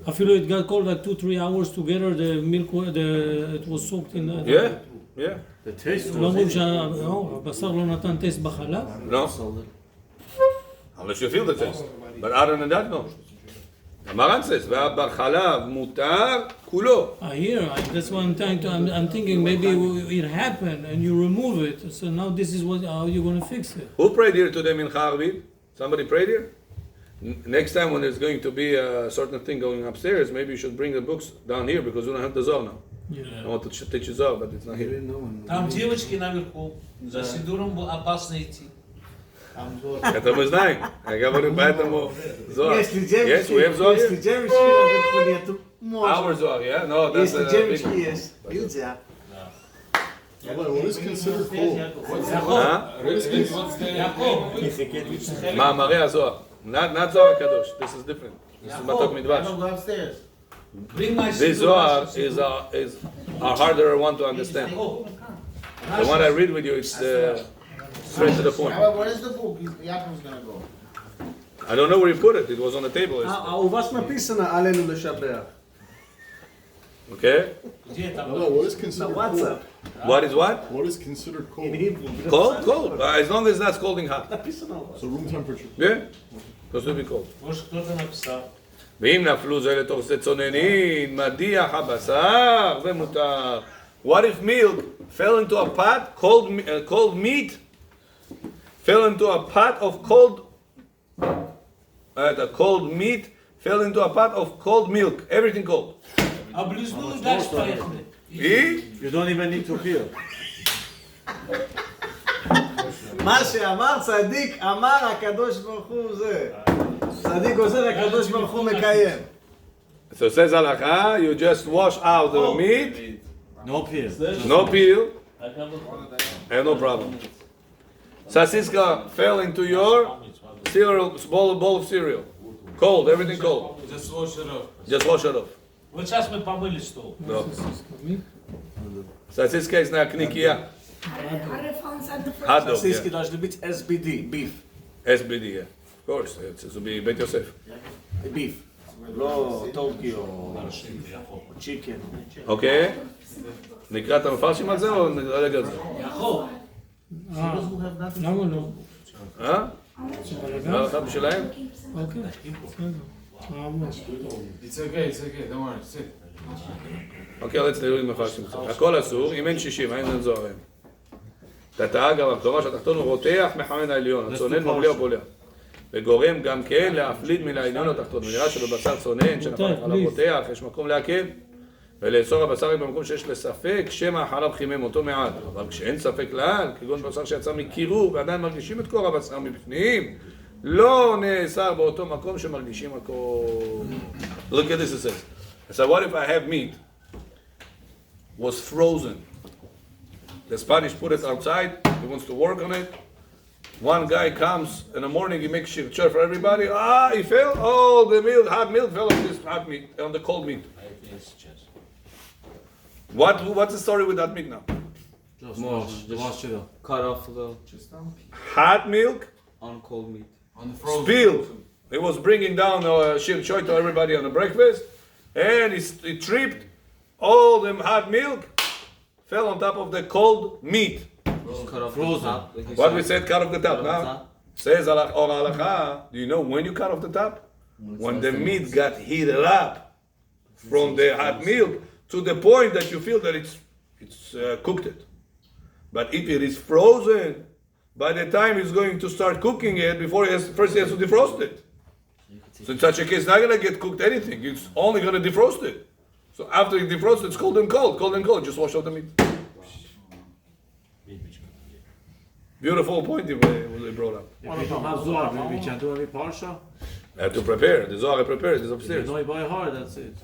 D: I feel it got cold like 2-3 hours together, the milk, it was soaked in...
A: Yeah.
I: The taste
D: לא
I: was
D: אומרים
I: in it.
D: שהבשר לא נתן טסט בחלב?
A: No, unless you feel the taste. But other than that, no. The Maran says, והחלב מותר כולו.
D: I hear, that's what I'm thinking maybe it happened and you remove it, so now this is how you're going to fix it.
A: Who prayed here today Mincha Arvit? Somebody prayed here? Next time when there's going to be a certain thing going upstairs, maybe you should bring the books down here because we don't have the Zohar now. I want to teach you Zohar, but it's not here.
F: Там девочки наверху. За Сидуром опасно идти.
A: Это мы знаем. Я говорю, поэтому Zohar.
C: Если
A: Yes, we have Zohar
C: если
A: here.
C: девочки наверху нету,
A: Our
C: можно.
A: Zohar, yeah? No, that's
C: Если
A: a
C: девочки
A: big...
C: есть, нельзя.
H: What is considered cold?
A: Huh?
F: יעקב,
A: מאמרי הזוהר. Not Zohar Kadosh. This is different. This is Matok Midvash.
C: go upstairs.
F: bring my
A: This Zohar is a harder one to understand. The one I read with you is straight to the point.
C: What is the book? Yaakov's gonna go.
A: I don't know where you put it. It was on the table.
B: У вас написано עלינו לשבח.
A: Okay?
F: Где там?
H: What is considered cold?
A: What is what?
H: What is considered cold?
A: Cold? Cold. As long as that's cold and hot.
H: So room temperature.
A: Yeah? Supposed to be cold.
F: Может кто-то написал.
A: ואם נפלו זה לתוך זה צוננין, מדיח הבשר ומותר. What if milk fell into a pot, cold meat, fell into a pot of cold, the cold meat fell into a pot of cold milk, everything cold.
F: Облизнули, дальше поехали.
A: И?
I: You don't even need to peel.
C: מה שאמר צדיק, אמר הקדוש ברוך הוא זה. צדיק עוזר, הקדוש ברוך הוא מקיים.
A: So says halacha, you just wash out the meat,
I: No peel.
A: no peel, and no problem. Sasiska fell into your cereal, bowl of cereal. Cold, everything cold.
J: Just wash it off.
A: Just wash it off.
F: Вот сейчас мы помыли стол.
A: No. Sasiska is not knikia. Hot dog,
B: Сосиски
A: yeah.
B: должны быть SBD, beef.
A: SBD, yeah. Of course, it will be Bet Yosef.
B: beef. לא טורקי או צ'יקן.
A: אוקיי? נקרא את המפרשים על זה או נדלג על זה?
F: יעקב,
D: למה לא?
A: נראה לך בשבילהם?
D: אוקיי, בסדר.
J: It's okay, don't worry, sit.
A: אוקיי, let's נראה עם מפרשים. הכל אסור, אם אין 60, אין זוהרים. תתאה גם המקורש התחתון הוא רותח מחמד העליון, הצונן מבליע ובולע. וגורם גם כן להפליד מן העליון התחתון. ונראה שבבשר צונן, שנפל עליו רותח, יש מקום להקל, ולאסור הבשר רק במקום שיש לספק, שמא החלב חימם אותו מעט. אבל כשאין ספק כלל, כגון בשר שיצא מקירור, ועדיין מרגישים את קור הבשר מבפנים, לא נאסר באותו מקום שמרגישים הקור. Look at this, it says. So what if I have meat was frozen? The Spanish put it outside, he wants to work on it. One guy comes in the morning, he makes shir for everybody. He fell. Oh, the milk, hot milk fell on this hot meat, on the cold meat. What's the story with that meat now?
I: Just wash it up.
E: Cut off the
A: Hot milk
E: on cold meat.
J: On the frozen.
A: spilled. He was bringing down shir choy to everybody on the breakfast, and he tripped. All the hot milk fell on top of the cold meat.
E: Just cut off
I: Frozen.
E: the top. Like you
A: What
E: said.
A: we said, cut off the top. Now says or halacha. Do you know when you cut off the top? When the meat got heated up from the hot milk to the point that you feel that it's cooked it. But if it is frozen, by the time he's going to start cooking it, first he has to defrost it. So in such a case, not gonna get cooked anything. It's only gonna defrost it. So after it defrosts, it's cold and cold. Just wash out the meat. Beautiful point they brought up.
I: If you don't have Zohar, maybe you can't do any Parsha.
A: I have to prepare. The Zohar prepared. It's
I: You
A: upstairs.
I: know it by heart, that's it.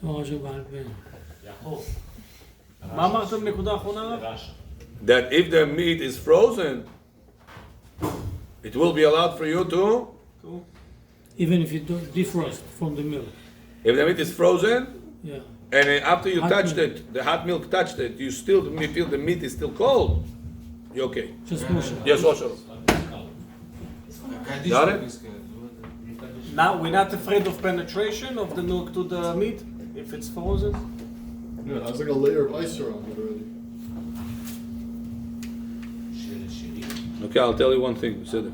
D: תורה שבעל פה.
F: יכול.
B: מה אמרתם נקודה אחרונה?
F: רש"י.
A: That if the meat is frozen, it will be allowed for you to.
D: Even if you don't defrost from the milk.
A: If the meat is frozen,
D: Yeah.
A: and after you
D: Hot
A: touched
D: milk.
A: it, the hot milk touched it, you still feel the meat is still cold. You're okay.
D: Just wash it.
A: Yes, wash it. Got it?
B: Now we're not afraid of penetration of the milk to the meat if it's frozen.
H: Yeah, there's like a layer of ice around it already.
A: Okay, I'll tell you one thing. Beseder.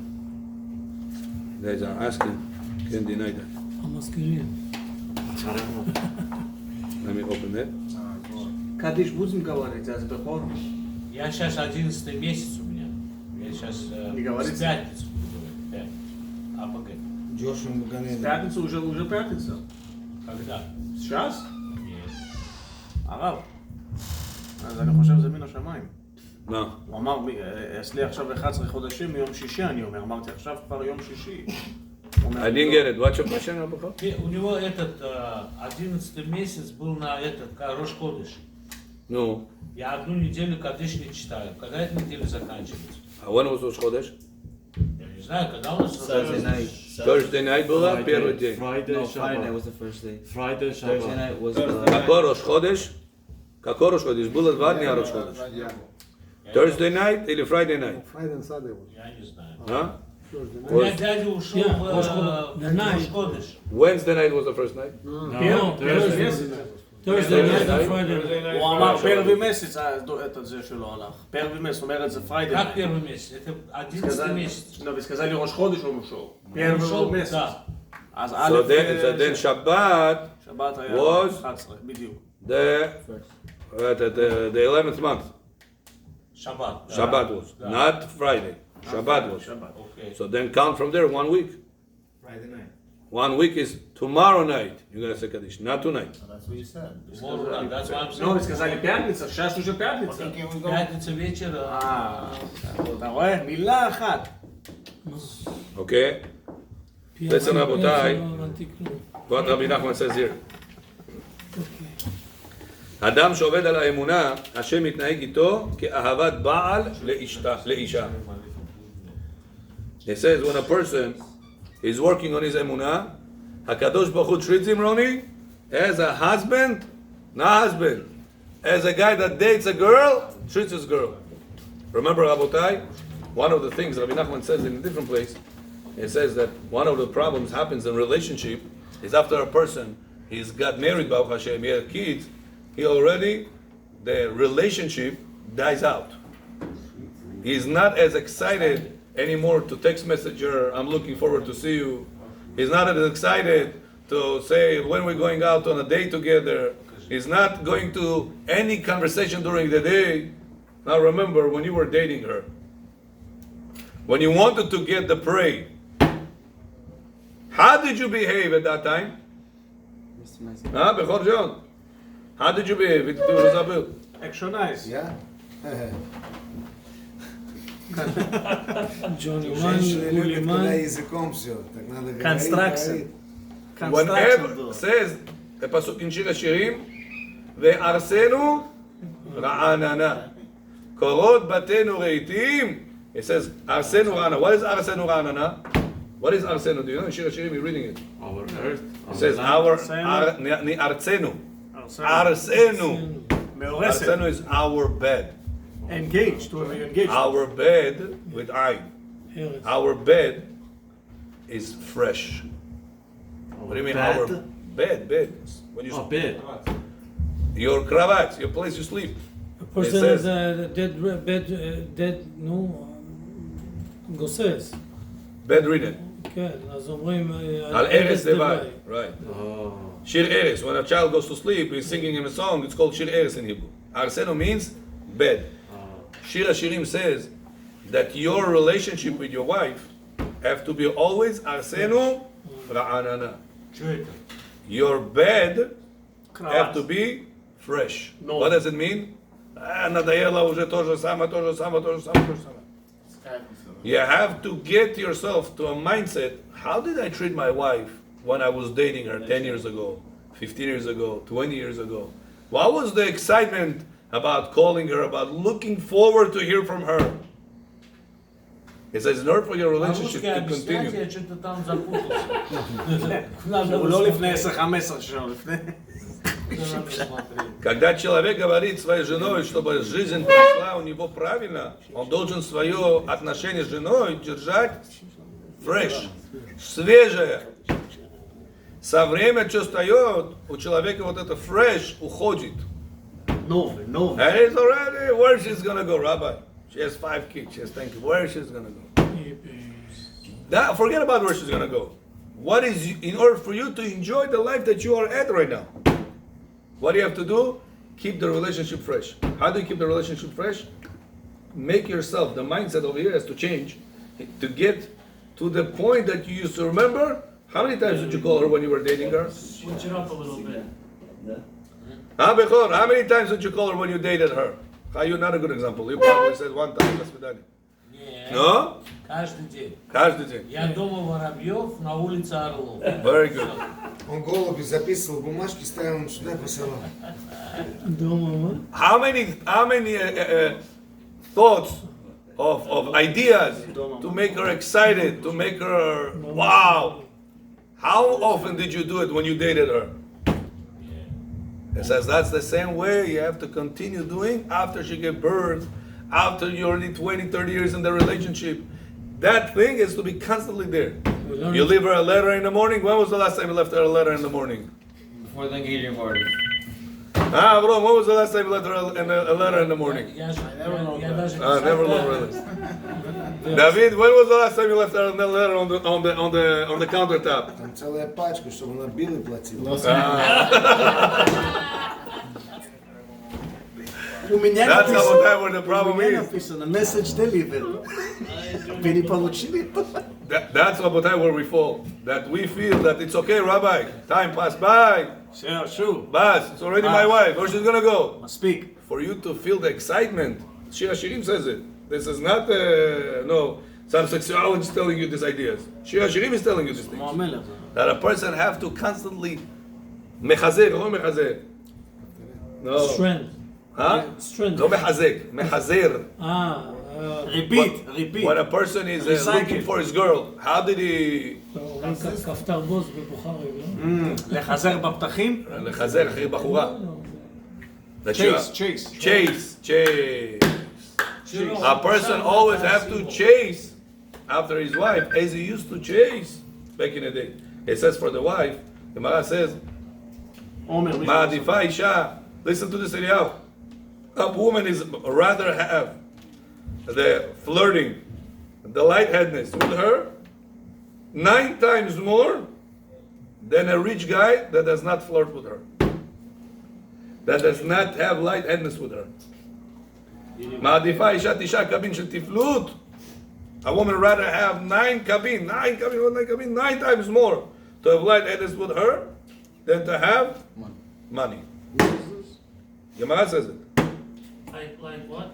A: Guys are asking, can't deny that.
D: המזכירים.
A: Let me open that.
B: Kaddish будем говорить, а с Бехор?
F: Я сейчас 11 месяц у меня. Я сейчас
B: Не говорите?
F: в пятницу буду говорить. Пять. АПГ.
B: пятницу уже пятница.
F: Когда?
B: Сейчас?
F: Нет.
B: הרב. אז אני חושב שזה מן השמיים.
A: No.
B: הוא אמר, יש לי עכשיו 11 חודשים מיום שישי, אני אומר. אמרתי, עכשיו כבר יום שישי.
A: I didn't get it. What's your question, Rabbi?
F: У него этот 11 месяц был на этот Рош Ходыш.
A: No.
F: Я одну неделю Кадиш не читаю. Когда эта неделя заканчивается?
A: When was Rosh Chodesh?
F: Я не знаю, когда у нас...
G: Thursday night.
A: Thursday night было первый день.
G: No,
I: Friday,
G: Friday night
I: Shabbat.
G: was the first day.
I: Friday,
G: Thursday
I: Shabbat.
G: night was
A: Какой Rosh Chodesh? Какой Rosh Chodesh? Было 2 дня Rosh Chodesh. Thursday night или Friday night?
K: Friday and Saturday was.
F: Я не знаю.
A: Huh?
F: У меня дядя ушел
D: Yeah,
F: в
D: Rosh Chodesh.
F: Рош Ходыш.
A: Wednesday night was the first night.
D: No,
B: Thursday.
D: Thursday night
A: Thursday
D: and Friday night.
B: הוא אמר פרבי מסץ, את זה שלא הלך. פרבי מסץ, זאת אומרת זה פריידי.
F: Как первый месяц? Это 11 месяц.
B: לא, וסказали ראש חודש הוא מושור.
F: Он
B: פרבי
F: ушел,
B: מסץ.
F: да.
B: אז
A: So
B: א'
A: then Shabbat
B: שבת היה
A: was
B: 11, בדיוק.
A: the 11th month.
F: Шаббат. да.
A: Shabbat was,
F: Да.
A: not Friday. Shabbat was.
F: Окей.
A: So then count from there 1 week.
C: Friday night.
A: 1 week is tomorrow night. You're gonna say Kaddish, not tonight.
C: That's what you said.
F: Tomorrow, that's what I'm saying.
B: לא, וסказали пятница, сейчас уже пятница.
F: Пятница вечер.
B: אתה רואה? מילה אחת.
A: Okay? Listen, רבותיי. What Rabbi Nachman says here. אדם שעובד על האמונה, השם מתנהג איתו כאהבת בעל לאישה. He says when a person is working on his אמונה, HaKadosh Baruch Hu treats him, Ronnie, as a husband, not husband, as a guy that dates a girl, treats his girl. Remember, Rabotai, one of the things Rabbi Nachman says in a different place, he says that one of the problems happens in relationship is after a person, he's got married, Baruch Hashem, he had kids, he already, the relationship dies out. He's not as excited anymore to text messenger, I'm looking forward to see you. He's not as excited to say when we're going out on a date together. He's not going to any conversation during the day. Now remember, when you were dating her, when you wanted to get the prey, how did you behave at that time? Huh, Bechor John? How did you behave with Isabel?
B: Extra nice.
C: Yeah?
D: Johnny Man,
C: языком все. Так надо говорить.
B: Construction.
A: Whenever says the pasuk in Shir Hashirim, ve'arsenu ra'anana, korot batenu reitim. It says arsenu ra'anana. What is arsenu ra'anana? What is arsenu? Do you know in Shir Hashirim? You're reading it.
I: Our earth.
A: It says our arsenu. Arsenu.
B: מאורסת.
A: Arsenu is our bed.
B: Engaged. We're engaged.
A: Our bed with I.
D: ארץ.
A: Our bed is fresh. What do you mean our bed? When you
I: Oh, bed.
A: your cravat, your place you sleep.
D: A person
A: It says-
D: has a dead bed, dead, נו, גוסס.
A: Bedridden.
D: כן, אז אומרים
A: Al eres
D: דווי.
A: devai. Right.
I: Oh.
A: Shir eres. When a child goes to sleep, he's singing him a song. It's called shir eres in Hebrew. Arsenu means bed. Shir Hashirim says that your relationship with your wife have to be always arsenu ra'anana. Your bed have to be fresh.
B: No.
A: What does it mean? Надоело уже то же самое, то же самое, то же самое, то же самое. You have to get yourself to a mindset, how did I treat my wife when I was dating her 10 years ago, 15 years ago, 20 years ago? What was the excitement about calling her, about looking forward to hear from her? It says, in order for your relationship to continue.
F: что-то там запутался.
B: הוא לא לפני 10-15 שנה, לפני...
A: Когда человек говорит своей женой, чтобы жизнь прошла у него правильно, он должен свое отношение с женой держать fresh, свежее. Со временем, что встает, у человека вот это fresh уходит.
B: Новый.
A: And it's already, where she's gonna go, Rabbi? She has 5 kids, she has 10 kids, where she's gonna go? That, forget about where she's gonna go. What is, in order for you to enjoy the life that you are at right now? What do you have to do? Keep the relationship fresh. How do you keep the relationship fresh? Make yourself, the mindset over here has to change to get to the point that you used to remember. How many times did you call her when you were dating her?
F: Switch it up a little bit.
A: Huh, Bechor? How many times did you call her when you dated her? You're not a good example. You probably said 1 time. До свидания.
F: Нет.
A: No?
F: Каждый день.
A: Каждый день.
F: Я дома Воробьев, на улице Орлов.
A: Very good.
K: Он голуби записывал бумажки, ставил сюда, посылал.
A: How many thoughts of ideas to make her excited, to make her wow? How often did you do it when you dated her? It says that's the same way you have to continue doing after she gave birth, after you're already 20, 30 years in the relationship. That thing is to be constantly there. You leave her a letter in the morning. When was the last time you left her a letter in the morning?
E: Before the engagement party.
A: Bro, when was the last time you left her a letter in the morning? Never really. David, when was the last time you left her a letter on the countertop?
K: Там целая пачка, чтобы она билы платила.
C: У меня
A: That's how where the problem is.
C: написано message delivered. Вы не получили?
A: That's where we fall. That we feel that it's okay, Rabbi. Time passed by.
B: Sure.
A: Bas, it's already my wife. Where she's gonna go?
B: מספיק.
A: For you to feel the excitement. Shir Hashirim says it. This is not some sexologist telling you these ideas. Shir Hashirim is telling you these things. That a person have to constantly mechazer, לא mechazer. No.
D: Strength.
A: Huh?
D: Strength.
A: לא מחזק, מחזר.
B: Repeat.
A: When a person is looking for his girl, how did he...
D: כפתר בוס בבוכרי, לא?
B: לחזר בפתחים?
A: לחזר אחרי בחורה.
B: Chase.
A: A person always have to chase after his wife as he used to chase back in the day. It says for the wife, the Gemara says, "Ma'adifa isha." Listen to this, Eliyahu. A woman is rather have the flirting, the lightheadedness with her 9 times more than a rich guy that does not flirt with her, that does not have lightheadedness with her. Ma'adifa isha tisha kabin shel tiflut. A woman rather have 9 kabin, 9 times more to have lightheadedness with her than to have money. Gemara says it.
F: Like what?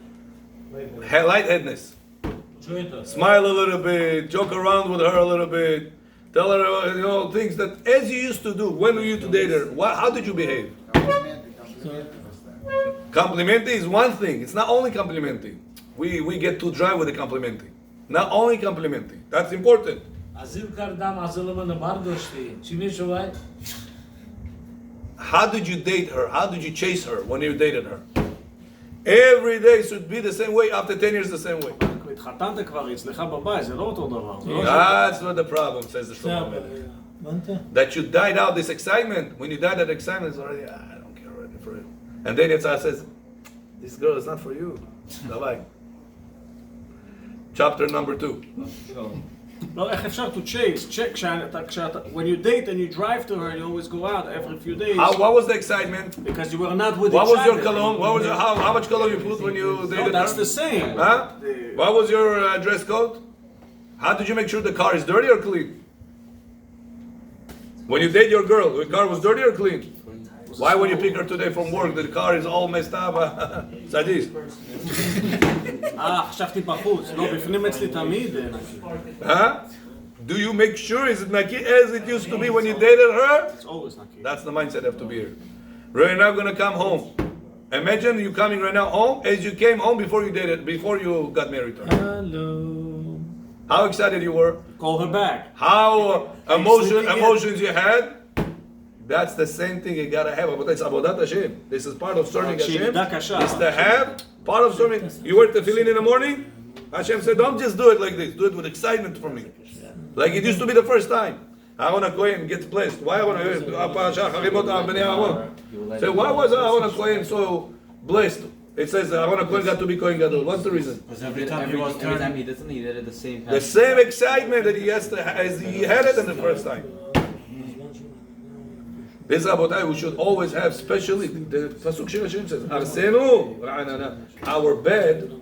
A: Lightheadedness. Smile a little bit, joke around with her a little bit, tell her things that as you used to do when you used to date her. How did you behave? Complimenting is one thing. It's not only complimenting. We get too dry with the complimenting. Not only complimenting. That's important. How did you date her? How did you chase her when you dated her? Every day should be the same way, after 10 years the same way.
B: התחתנת כבר אצלך בבית, זה לא אותו דבר.
A: That's what the problem, says the Shlomo. That you died out this excitement. When you died that excitement, it's already, I don't care already for you. And then Yitzhak says, this girl is not for you. Bye-bye. Chapter number 2.
B: לא, איך אפשר to chase? When you date and you drive to her, you always go out every few days.
A: What was the excitement?
B: Because you were not with
A: What
B: each
A: was your
B: other.
A: cologne? What was how much cologne you put when you dated
B: No, that's
A: her?
B: the same.
A: Huh? What was your dress code? How did you make sure the car is dirty or clean? When you date your girl, the car was dirty or clean? Why when you pick her today from work, the car is all messed up? Sadis.
B: חשבתי בחוץ. לא, בפנים אצלי תמיד נקי.
A: Huh? Do you make sure is it naki as it used to be when you dated her?
B: It's always naki.
A: That's the mindset have to be here. Right now gonna come home. Imagine you coming right now home as you came home before you dated, before you got married to her.
D: Hello.
A: How excited you were?
B: Call her back.
A: How emotions you had? That's the same thing you gotta have. But it's avodat Hashem. This is part of serving Hashem. Is to have part of serving. You wear tefillin in the morning. Hashem said, don't just do it like this. Do it with excitement for me. Like it used to be the first time. Aaron HaKohen gets blessed. Why Aaron HaKohen? So why was Aaron HaKohen so blessed? It says Aaron HaKohen got to be Kohen Gadol. What's the reason?
I: Because every time he doesn't need it at the same time.
A: The same excitement that he has to, as he had it in the first time. This Rabotai, we should always have, especially the Pasuk Shir Hashem says, Arsenu Ra'anana, our bed,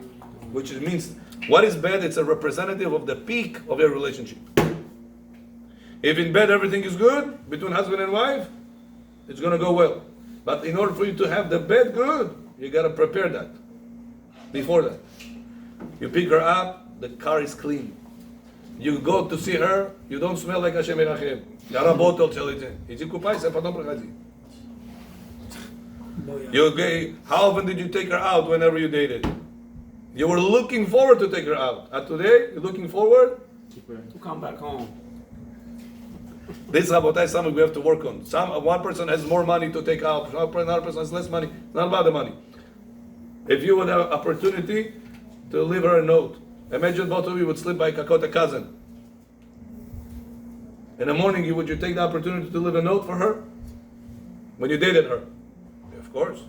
A: which means, what is bed? It's a representative of the peak of your relationship. If in bed everything is good, between husband and wife, it's going to go well. But in order for you to have the bed good, you got to prepare that. Before that. You pick her up, the car is clean. You go to see her, you don't smell like Hashem Erachem. Yara bottle chalitin. How often did you take her out whenever you dated? You were looking forward to take her out. And today, you're looking forward
B: to come back home.
A: This Rabotai is something we have to work on. One person has more money to take out, another person has less money. It's not about the money. If you would have an opportunity to leave her a note, imagine both of you would sleep by Kakota cousin. In the morning, would you take the opportunity to leave a note for her? When you dated her? Yeah, of course.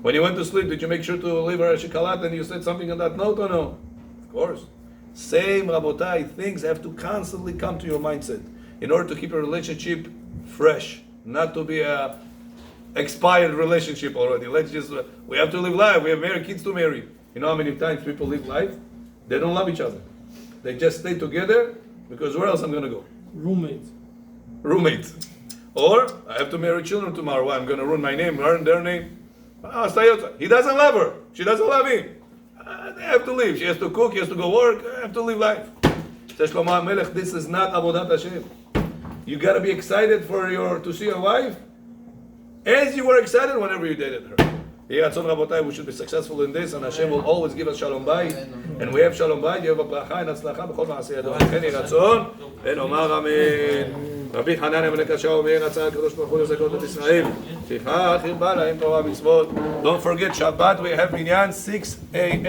A: When you went to sleep, did you make sure to leave her a shikalat and you said something in that note or no? Of course. Same Rabotai, things have to constantly come to your mindset in order to keep a relationship fresh, not to be a expired relationship already. We have to live life. We have married kids to marry. You know how many times people live life? They don't love each other. They just stay together because where else I'm going to go? Roommates. Or I have to marry children tomorrow. I'm going to ruin my name, learn their name. He doesn't love her. She doesn't love him. They have to leave. She has to cook. He has to go work. I have to live life. Says Shlomo HaMelech, this is not avodat Hashem. You got to be excited to see your wife as you were excited whenever you dated her. Yiratzon Rabotai, we should be successful in this, and Hashem will always give us Shalom Bayit. And we have Shalom Bayit, you have a bracha and הצלחה בכל מעשה ידו. כן ירצון, ונאמר אמן. רבי חנניה בן הקשה אומר, רצה הקדוש ברוך הוא לזכות את ישראל. לפיכך הרבה להם תורה ומצוות. Don't forget, Shabbat we have minyan 6 a.m.